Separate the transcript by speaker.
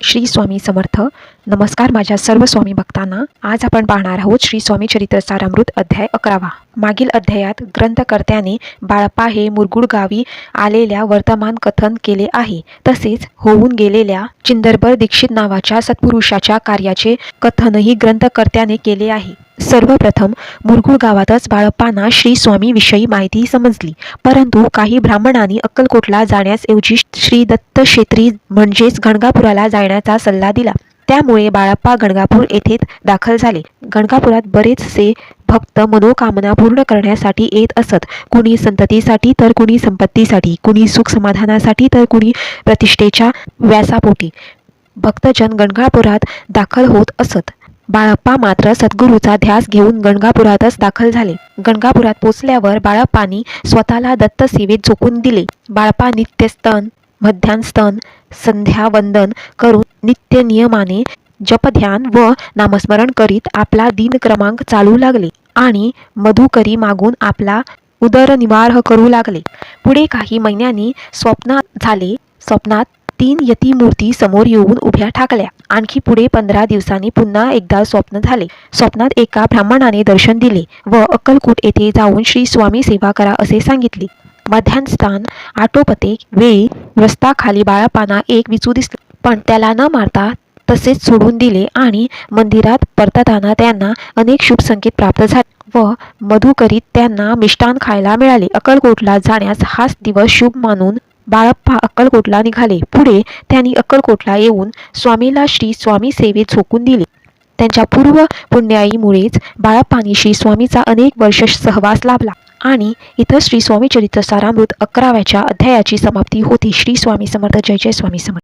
Speaker 1: श्री स्वामी समर्थ. नमस्कार माझ्या सर्व स्वामी भक्तांना. आज आपण पाहणार आहोत श्री स्वामी चरित्र सारामृत अध्याय 11. मागील अध्यायात ग्रंथकर्त्याने बाळप्पा हे मुरगुड गावी आलेल्या वर्तमान कथन केले आहे. तसेच होऊन गेलेल्या चिंदरबर दीक्षित नावाच्या सत्पुरुषाच्या कार्याचे कथनही ग्रंथकर्त्याने केले आहे. सर्वप्रथम मुरगुड गावातच बाळप्पांना श्री स्वामी विषयी माहिती समजली. परंतु काही ब्राह्मणांनी अक्कलकोटला जाण्याऐवजी श्री दत्त क्षेत्री म्हणजेच गणगापुराला जाण्याचा सल्ला दिला. त्यामुळे बाळप्पा गणगापूर येथे दाखल झाले. गणगापुरात बरेचसे भक्त मनोकामना पूर्ण करण्यासाठी येत असत. कुणी संततीसाठी तर कुणी संपत्तीसाठी, कुणी सुख समाधानासाठी तर कुणी प्रतिष्ठेच्या व्यासापोटी भक्तजन गणगापुरात दाखल होत असत. बाळप्पा मात्र सद्गुरूचा ध्यास घेऊन गणगापुरातच दाखल झाले. गणगापुरात पोचल्यावर बाळप्पांनी स्वतःला दत्त सेवेत झोकून दिले. बाळप्पा नित्यस्तन, मध्यान्स्तन, संध्यावंदन करून नित्य नियमाने जपध्यान व नामस्मरण करीत आपला दिनक्रमांक चालू लागले आणि मधुकरी मागून आपला उदरनिवार करू लागले. पुढे काही महिन्यांनी स्वप्न झाले. स्वप्नात 3 यतिमूर्ती समोर येऊन उभ्या ठाकल्या. आणखी पुढे 15 दिवसांनी पुन्हा एकदा स्वप्न झाले. स्वप्नात एका ब्राह्मणाने दर्शन दिले व अक्कलकोट येथे जाऊन श्री स्वामी सेवा करा असे सांगितले. मध्यान्हस्थान आटोपते वेळी रस्ताखाली बाळप्पांना एक विचू दिसले, पण त्याला न मारता तसेच सोडून दिले आणि मंदिरात परतताना त्यांना अनेक शुभ संकेत प्राप्त झाले व मधुकरीत त्यांना मिष्टान खायला मिळाले. अक्कलकोटला जाण्यास हाच दिवस शुभ मानून बाळप्पा अक्कलकोटला निघाले. पुढे त्यांनी अक्कलकोटला येऊन स्वामीला श्री स्वामी सेवेत झोकून दिले. त्यांच्या पूर्व पुण्याईमुळेच बाळप्पांनी श्री स्वामीचा अनेक वर्ष सहवास लाभला. आणि इथं श्री स्वामी चरित्र सारामृत 11व्या अध्यायाची समाप्ती होती. श्री स्वामी समर्थ. जय जय स्वामी समर्थ.